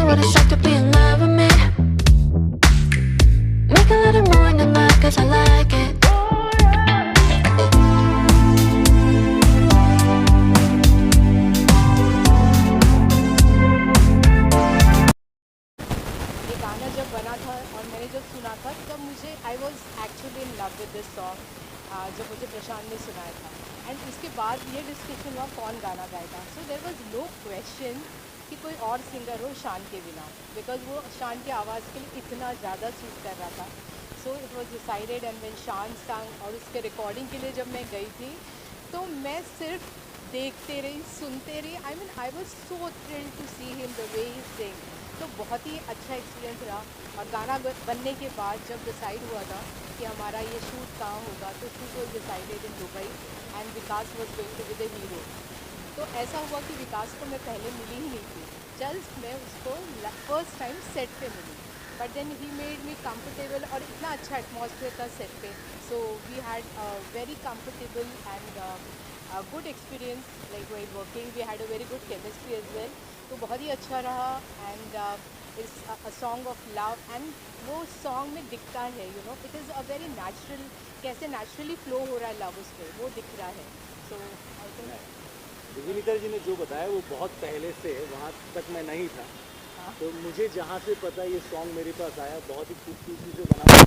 what it's like to be in love with me. Make a little morning love cause I like it. ये गाना जब बना था और मैंने जब सुना था तब मुझे I was actually in love with this song जब मुझे प्रशांत ने सुनाया था। एंड उसके बाद ये डिस्कशन हुआ कौन गाना गाएगा। So there was no question कि कोई और सिंगर हो शान के बिना, बिकॉज वो शान की आवाज़ के लिए इतना ज़्यादा सूट कर रहा था। So it was decided and when शान सांग और उसके रिकॉर्डिंग के लिए जब मैं गई थी तो मैं सिर्फ देखते रही, सुनते रही। I mean I was so thrilled to see him the way he sing. तो बहुत ही अच्छा एक्सपीरियंस रहा। और गाना बनने के बाद जब डिसाइड हुआ था कि हमारा ये शूट कहाँ होगा, तो shoot was decided in Dubai and Vikas was going to be the hero. तो ऐसा हुआ कि विकास को मैं पहले मिली ही नहीं थी, जस्ट मैं उसको फर्स्ट टाइम सेट पे मिली। But then he made me comfortable और इतना अच्छा एटमॉस्फेयर था सेट पे। So we had very comfortable and good experience like while working. We had a very good chemistry as well. तो बहुत ही अच्छा रहा। And it's a song of love एंड वो सॉन्ग में दिखता है, you know, it is a very natural, कैसे नेचुरली फ्लो हो रहा है लव उस पर, वो दिख रहा है। So I think Vinita ji ने जो बताया वो बहुत पहले से है, वहाँ तक मैं नहीं था। तो मुझे जहाँ से पता ये सॉन्ग मेरे पास आया, बहुत ही खूबसूरती से बना।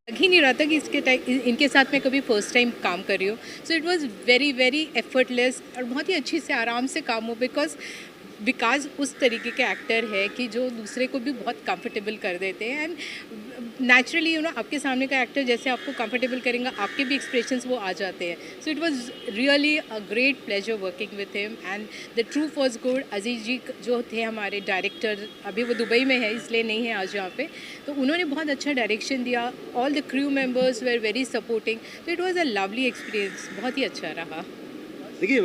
लग ही नहीं रहा था कि इनके साथ मैं कभी फर्स्ट टाइम काम कर रही हूँ। सो it was very very effortless और बहुत ही अच्छी से आराम से काम हो। बिकॉज विकास उस तरीके के एक्टर है कि जो दूसरे को भी बहुत कंफर्टेबल कर देते हैं। एंड नेचुरली यू नो आपके सामने का एक्टर जैसे आपको कंफर्टेबल करेंगे, आपके भी एक्सप्रेशंस वो आ जाते हैं। So it was really a great pleasure working with him and the truth was good. Aziz ji जो थे हमारे डायरेक्टर, अभी वो दुबई में है इसलिए नहीं है आज यहाँ पे, तो उन्होंने बहुत अच्छा डायरेक्शन दिया। All the crew members were very supporting. तो it was a lovely experience, बहुत ही अच्छा रहा। देखिए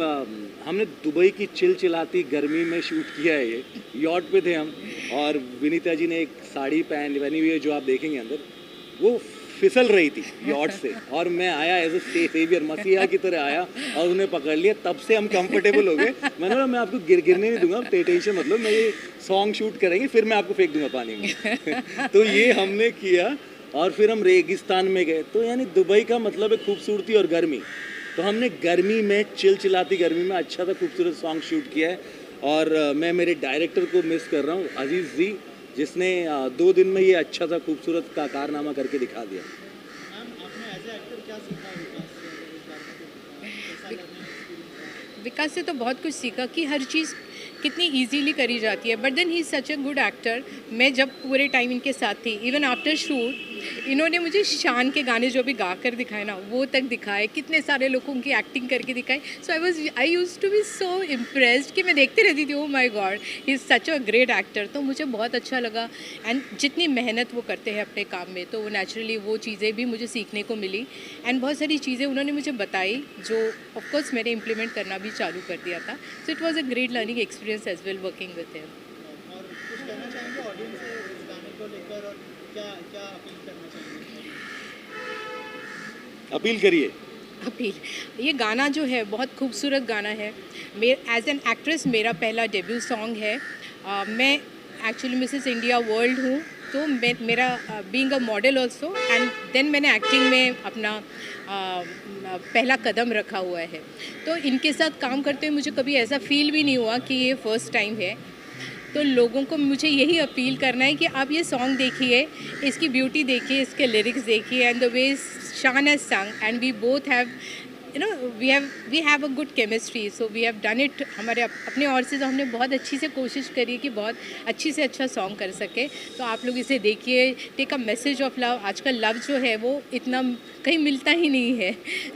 हमने दुबई की चिलचिलाती गर्मी में शूट किया है। ये यॉट पे थे हम, और विनीता जी ने एक साड़ी पहनी हुई है जो आप देखेंगे अंदर, वो फिसल रही थी यॉट से, और मैं आया एज ए सेवियर, मसीहा की तरह आया और उन्हें पकड़ लिया। तब से हम कंफर्टेबल हो गए। मैंने बोला मैं आपको गिरने नहीं दूंगा, टेंशन मतलब मैं ये सॉन्ग शूट करेंगे फिर मैं आपको फेंक दूंगा पानी में। तो ये हमने किया और फिर हम रेगिस्तान में गए। तो यानी दुबई का मतलब है खूबसूरती और गर्मी। तो हमने गर्मी में, चिलचिलाती गर्मी में अच्छा सा खूबसूरत सॉन्ग शूट किया है। और मैं मेरे डायरेक्टर को मिस कर रहा हूँ, अजीज़ जी, जिसने 2 दिन में ये अच्छा सा खूबसूरत का कारनामा करके दिखा दिया। विकास से तो बहुत कुछ सीखा कि हर चीज़ कितनी इजीली करी जाती है। But then he is such a good actor. मैं जब पूरे टाइम इनके साथ थी, इवन आफ्टर शूट इन्होंने मुझे शान के गाने जो भी गा कर दिखाए ना, वो तक दिखाए, कितने सारे लोगों की एक्टिंग करके दिखाई। So I used to be so impressed कि मैं देखते रहती थी, oh my God he is such a great actor. तो मुझे बहुत अच्छा लगा। एंड जितनी मेहनत वो करते हैं अपने काम में, तो वो नेचुरली वो चीज़ें भी मुझे सीखने को मिली। एंड बहुत सारी चीज़ें उन्होंने मुझे बताई जो ऑफकोर्स मैंने इम्प्लीमेंट करना भी चालू कर दिया था। So it was a great learning experience as well working with him. और कुछ कहना चाहेंगे ऑडियंस से इस गाने को लेकर, और क्या क्या अपील करना चाहेंगे? अपील करिए। अपील, ये गाना जो है बहुत खूबसूरत गाना है। एज एन एक्ट्रेस मेरा पहला डेब्यू सॉन्ग है। मैं एक्चुअली मिसेस इंडिया वर्ल्ड हूँ, तो मेरा being a model also, and then मैंने एक्टिंग में अपना पहला कदम रखा हुआ है। तो इनके साथ काम करते हुए मुझे कभी ऐसा फील भी नहीं हुआ कि ये फर्स्ट टाइम है। तो लोगों को मुझे यही अपील करना है कि आप ये सॉन्ग देखिए, इसकी ब्यूटी देखिए, इसके लिरिक्स देखिए, and the way Shaan has sung and we both have you know we have a good chemistry. So we have done it. हमारे अपने ओर से तो हमने बहुत अच्छी से कोशिश करी है कि बहुत अच्छी से अच्छा सॉन्ग कर सके। तो आप लोग इसे देखिए, take a message of love. आजकल लव जो है वो इतना कहीं मिलता ही नहीं है,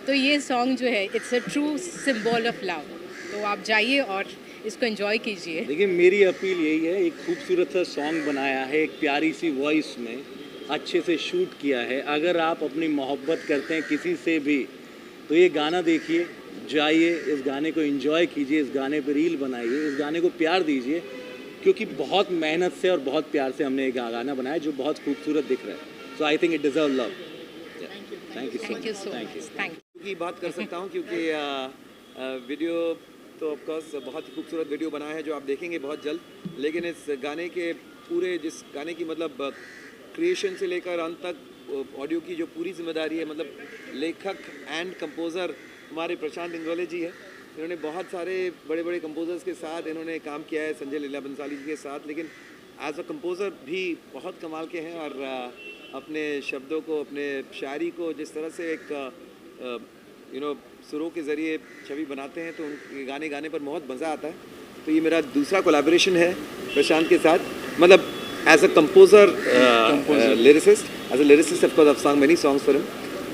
तो ये सॉन्ग जो है it's a true symbol of love. तो आप जाइए और इसको एंजॉय कीजिए। देखिए मेरी अपील यही है, एक खूबसूरत सा सॉन्ग बनाया है, एक प्यारी सी वॉइस में अच्छे से शूट किया है। अगर आप अपनी मोहब्बत करते हैं किसी से भी, तो ये गाना देखिए, जाइए, इस गाने को एंजॉय कीजिए, इस गाने पे रील बनाइए, इस गाने को प्यार दीजिए, क्योंकि बहुत मेहनत से और बहुत प्यार से हमने एक गाना बनाया जो बहुत खूबसूरत दिख रहा है. So I think it deserve love. Thank you Thank you so much. Thank you. की बात कर सकता हूँ क्योंकि वीडियो तो ऑफकोर्स बहुत ही खूबसूरत वीडियो बनाया है जो आप देखेंगे बहुत जल्द, लेकिन इस गाने के पूरे जिस गाने की मतलब क्रिएशन से लेकर अंत तक ऑडियो की जो पूरी जिम्मेदारी है, मतलब लेखक एंड कंपोज़र हमारे प्रशांत इंगोले जी है. इन्होंने बहुत सारे बड़े बड़े कंपोज़र्स के साथ इन्होंने काम किया है, संजय लीला बंसाली जी के साथ, लेकिन एज अ कंपोज़र भी बहुत कमाल के हैं और अपने शब्दों को, अपने शायरी को जिस तरह से एक सुरों के ज़रिए छवि बनाते हैं तो उनके गाने गाने पर बहुत मज़ा आता है. तो ये मेरा दूसरा कोलैबोरेशन है प्रशांत के साथ, मतलब as a composer lyricist. As a lyricist of course I have sung many songs for him,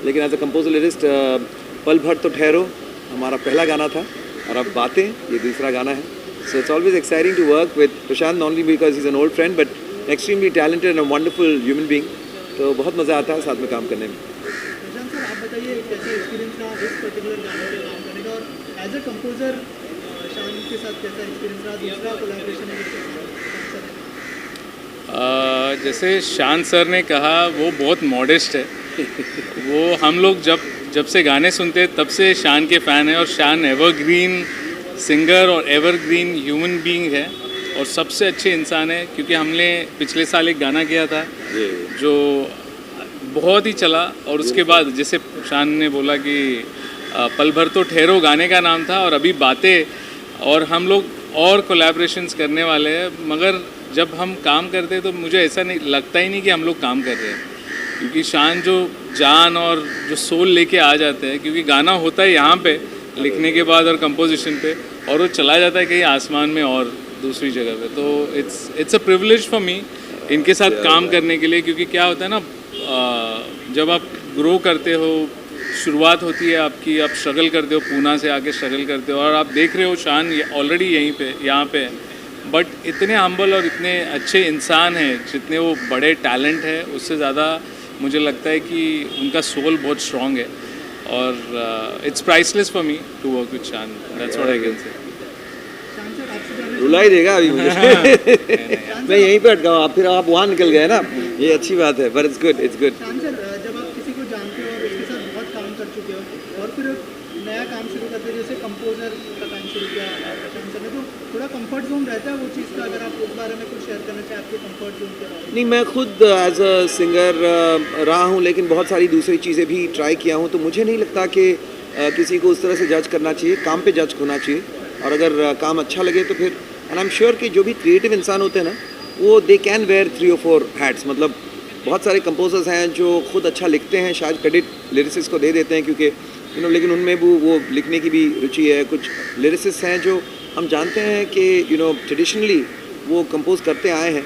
लेकिन एज अ कंपोज़र लिरिस्ट पल भर तो ठहरो हमारा पहला गाना था और अब बातें ये दूसरा गाना है. So it's always exciting to work with Prashant, not only because he is an old friend but extremely talented and a wonderful human being. तो बहुत मज़ा आता है साथ में काम करने में. प्रशांत सर, आप बताइए कैसा एक्सपीरियंस रहा इस पर्टिकुलर गाने पे काम करने का, और एज अ कंपोजर शान के साथ कैसा एक्सपीरियंस रहा, दूसरा कोलैबोरेशन है? जैसे शान सर ने कहा वो बहुत मॉडेस्ट है. वो हम लोग जब से गाने सुनते हैं तब से शान के फ़ैन हैं, और शान एवरग्रीन सिंगर और एवरग्रीन ह्यूमन बीइंग है और सबसे अच्छे इंसान है. क्योंकि हमने पिछले साल एक गाना किया था जो बहुत ही चला, और उसके बाद जैसे शान ने बोला कि पल भर तो ठहरो गाने का नाम था, और अभी बातें, और हम लोग और कोलैबोरेशंस करने वाले हैं. मगर जब हम काम करते हैं तो मुझे ऐसा नहीं लगता ही नहीं कि हम लोग काम कर रहे हैं, क्योंकि शान जो जान और जो सोल लेके आ जाते हैं, क्योंकि गाना होता है यहाँ पे लिखने के बाद और कंपोजिशन पे, और वो चला जाता है कहीं आसमान में और दूसरी जगह पे. तो it's a privilege for me इनके साथ काम करने के लिए. क्योंकि क्या होता है ना, जब आप ग्रो करते हो, शुरुआत होती है आपकी, आप स्ट्रगल करते हो, पूना से आके स्ट्रगल करते हो, और आप देख रहे हो शान ऑलरेडी यहीं पे यहाँ पे है, बट इतने हम्बल और इतने अच्छे इंसान हैं, जितने वो बड़े टैलेंट है, उससे ज़्यादा मुझे लगता है कि उनका सोल बहुत स्ट्रॉन्ग है. और it's priceless for me to work with Shaan. That's what I can say. Shaan sir, आपसे जानना रुला ही देगा अभी मुझे. मैं यहीं पे अटका हूँ, आप फिर आप वहाँ निकल गए ना, ये अच्छी बात है. But it's good, it's good. शान सर, जब आप किसी को जानते हो और उसके साथ बहुत काम कर चुके हो और फिर नया काम शुरू करते हो, जैसे कंपोजर का काम शुरू किया शान सर ने, तो थोड़ा कंफर्ट जोन रहता है वो चीज़ का. अगर आप उस बारे में कुछ शेयर करना चाहें आपके कंफर्ट जोन के बारे में. नहीं, मैं खुद एज अ सिंगर रहा हूँ, लेकिन बहुत सारी दूसरी चीज़ें भी ट्राई किया हूँ. तो मुझे नहीं लगता कि किसी को उस तरह से जज करना चाहिए. काम पे जज होना चाहिए, और अगर काम अच्छा लगे तो फिर, एंड आई एम श्योर कि जो भी क्रिएटिव इंसान होते हैं ना, वो they can wear 3 or 4 hats. मतलब बहुत सारे कंपोजर्स हैं जो खुद अच्छा लिखते हैं, शायद क्रेडिट लिरिसिस्ट को दे देते हैं क्योंकि लेकिन उनमें वो लिखने की भी रुचि है. कुछ लिरिसिस्ट हैं जो हम जानते हैं कि ट्रेडिशनली वो कंपोज करते आए हैं.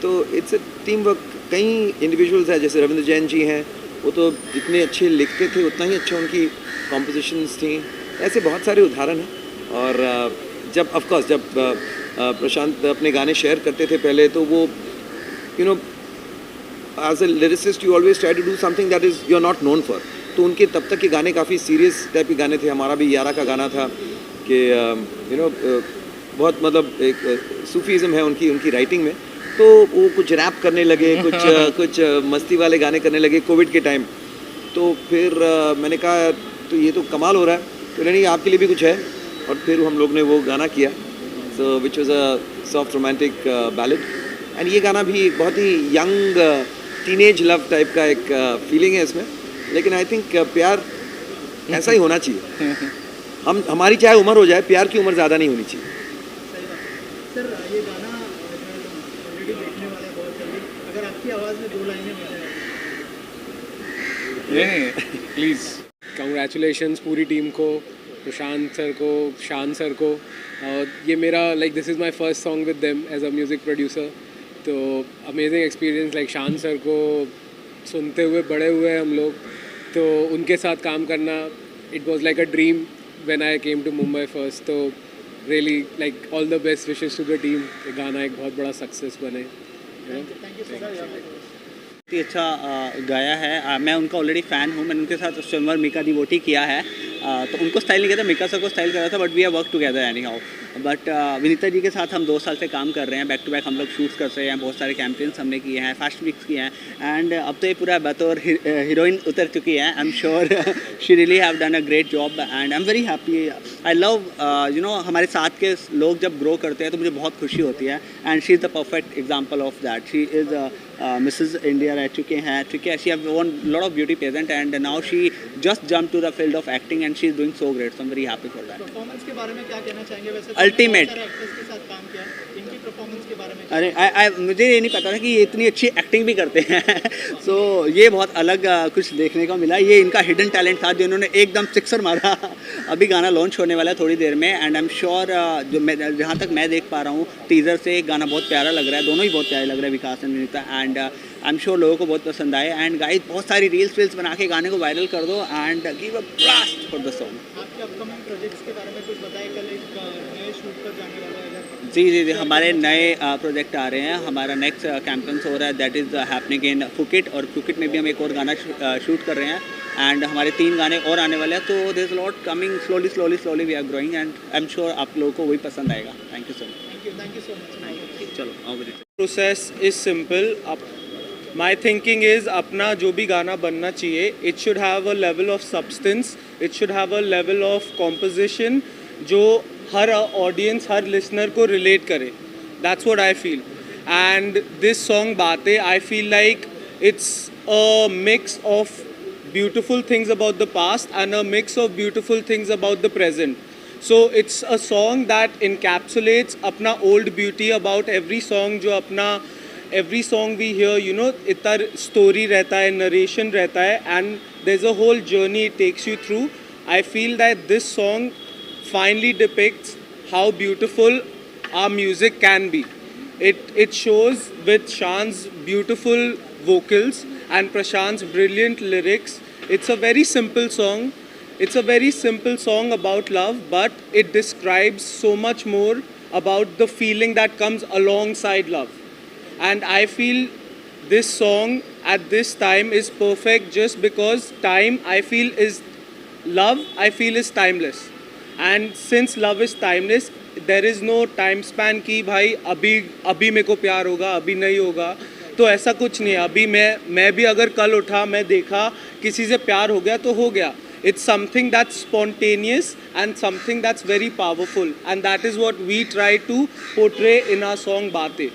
तो इट्स ए टीम वर्क. कई इंडिविजुअल्स हैं, जैसे रविंद्र जैन जी हैं, वो तो जितने अच्छे लिखते थे उतना ही अच्छा उनकी कॉम्पोजिशंस थी. ऐसे बहुत सारे उदाहरण हैं. और जब ऑफकोर्स जब प्रशांत अपने गाने शेयर करते थे पहले, तो वो as a lyricist you always try to do something that is you are not known for. तो उनके तब तक के गाने काफ़ी सीरियस टाइप के गाने थे. हमारा भी यारा का गाना था कि बहुत मतलब एक सूफीज़म है उनकी राइटिंग में. तो वो कुछ रैप करने लगे, कुछ मस्ती वाले गाने करने लगे कोविड के टाइम. तो फिर मैंने कहा तो ये तो कमाल हो रहा है, तो नहीं आपके लिए भी कुछ है. और फिर हम लोग ने वो गाना किया, so which was a soft romantic ballad. And ये गाना भी एक बहुत ही यंग टीनेज लव टाइप का एक फीलिंग है इसमें. लेकिन आई थिंक प्यार ऐसा ही होना चाहिए. हमारी चाहे उम्र हो जाए, प्यार की उम्र ज़्यादा नहीं होनी चाहिए. सही बात. सर, ये गाना ऑलरेडी देखने वाला है बहुत जल्दी. अगर आपकी आवाज़ में 2 लाइनें हो जाए. नहीं, प्लीज़. कंग्रेचुलेशंस पूरी टीम को, प्रशांत सर को, शान सर को. ये मेरा this is my first song with them as a music producer. तो अमेजिंग एक्सपीरियंस. शान सर को सुनते हुए बड़े हुए हम लोग, तो उनके साथ काम करना, it was like a dream when I came to Mumbai first. तो really all the best wishes to the team. गाना एक बहुत बड़ा सक्सेस बने. Thank you so much. बहुत ही अच्छा गाया है। मैं उनका ऑलरेडी फ़ैन हूँ। मैंने उनके साथ स्वयंवर मीका डिवोटी किया है। तो उनको स्टाइल नहीं किया था, मीका सर को स्टाइल करा था, but we are work together anyhow. But Vinita ji के साथ हम 2 साल से काम कर रहे हैं, बैक टू बैक हम लोग शूट्स कर रहे हैं, बहुत सारे कैंपेन्स हमने किए हैं, फैशन वीक्स किए हैं, एंड अब तो ये पूरा बतौर हीरोइन उतर चुकी है। आई am sure she really have done a great job and I am very happy. I love हमारे साथ के लोग जब ग्रो करते हैं तो मुझे बहुत खुशी होती है, and she is the perfect example of that. She is Mrs India रह चुके हैं, ठीक है। She have won lot of beauty pageant and now she just jumped to the field of acting and she is doing so great, so I'm very happy for that. Performance के बारे में क्या कहना चाहेंगे? वैसे Ultimate. एक्टर्स के साथ काम किया, इनकी परफॉर्मेंस के बारे में अरे मुझे ये नहीं पता था कि ये इतनी अच्छी एक्टिंग भी करते हैं। सो ये बहुत अलग कुछ देखने को मिला। ये इनका हिडन टैलेंट था जो इन्होंने एकदम सिक्सर मारा। अभी गाना लॉन्च होने वाला है थोड़ी देर में, एंड आई एम श्योर जहाँ तक मैं देख पा रहा हूँ टीज़र से गाना बहुत प्यारा लग रहा है। दोनों ही बहुत प्यारे लग रहे हैं, Vikas and Vinita, and I am sure लोगों को बहुत पसंद आए। एंड गाइस बहुत सारी रील्स बना के गाने को वायरल कर दो and give a blast for the song. आपके अपकमिंग प्रोजेक्ट्स के बारे में कुछ बताइए। कल एक नए शूट पर जाने वाला है। जी, हमारे नए प्रोजेक्ट आ रहे हैं। हमारा नेक्स्ट कैंपेन्स हो रहा है, that is happening in Phuket, और फुकेट में भी हम एक और गाना शूट कर रहे हैं, एंड हमारे 3 गाने और आने वाले हैं। तो there is lot coming, slowly we are growing, and I am sure आप लोगों को वही पसंद आएगा। Thank you so much. Thank you so much. चलो आओ। Process is simple. My thinking is अपना जो भी गाना बनना चाहिए, it should have a level of substance, it should have a level of composition जो हर ऑडियंस, हर लिसनर को रिलेट करे। That's what I feel, and this song बातें, I feel like it's a mix of beautiful things about the past and a mix of beautiful things about the present. So it's a song that encapsulates अपना old beauty about every song जो अपना every song we hear, you know, इतना story रहता है, narration रहता है, and there's a whole journey it takes you through. I feel that this song finally depicts how beautiful our music can be. It shows with Shan's beautiful vocals and Prashant's brilliant lyrics. It's a very simple song. It's a very simple song about love, but it describes so much more about the feeling that comes alongside love. And I feel this song at this time is perfect just because time, I feel, is love, I feel, is timeless. And since love is timeless, there is no time span कि भाई अभी मेरे को प्यार होगा, अभी नहीं होगा। तो ऐसा कुछ नहीं है। अभी मैं भी अगर कल उठा, मैं देखा किसी से प्यार हो गया तो हो गया। It's something that's spontaneous and something that's very powerful, and that is what we try to portray in our song बातें।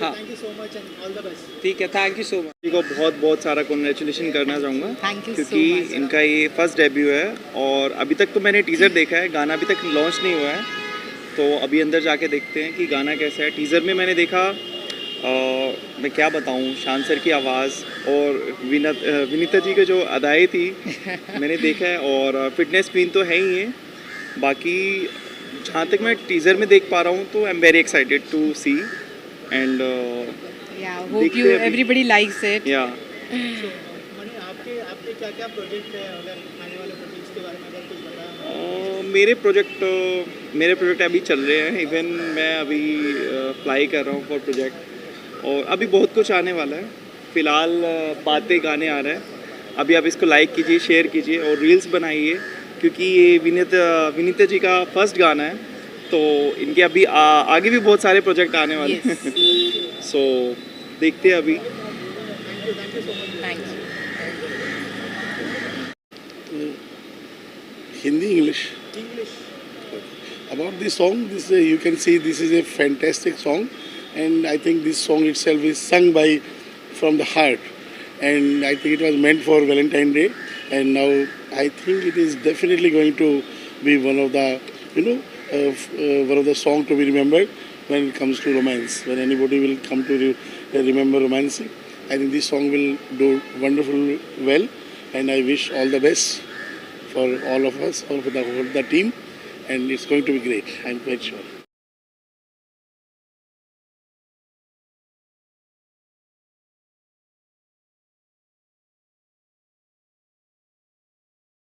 Thank you so much and all the best. ठीक है, थैंक यू सो मच। को बहुत सारा congratulation करना चाहूँगा, क्योंकि इनका ये फर्स्ट डेब्यू है, और अभी तक तो मैंने टीज़र देखा है, गाना अभी तक लॉन्च नहीं हुआ है, तो अभी अंदर जाके देखते हैं कि गाना कैसा है। टीज़र में मैंने देखा, मैं क्या बताऊँ, शान सर की आवाज़ और विनीता जी की जो अदाएँ थी मैंने देखा है, और फिटनेस क्वीन तो है ही है। बाकी जहाँ तक मैं टीज़र में देख पा रहा हूँ तो I am very excited to see, and hope you everybody likes it. Mani आपके क्या प्रोजेक्ट है? अगर आने वाले प्रोजेक्ट्स के बारे में अगर कुछ बताया। मेरे प्रोजेक्ट अभी चल रहे हैं। इवन मैं अभी अप्लाई कर रहा हूँ फॉर प्रोजेक्ट, और अभी बहुत कुछ आने वाला है। फ़िलहाल बातें गाने आ रहा है। अभी आप इसको लाइक कीजिए, शेयर कीजिए और रील्स बनाइए, क्योंकि ये विनीता जी का फर्स्ट गाना है, तो इनके अभी आगे भी बहुत सारे प्रोजेक्ट आने वाले हैं। सो देखते हैं अभी। Hindi, English. About this song, you can see this is a fantastic song, and I think this song itself is sung from the heart, and I think it was meant for Valentine's Day, and now I think it is definitely going to be one of the, one of the song to be remembered when it comes to romance. When anybody will come to remember romance, I think this song will do wonderful well, and I wish all the best for all of us, all for the team, and it's going to be great, I'm quite sure.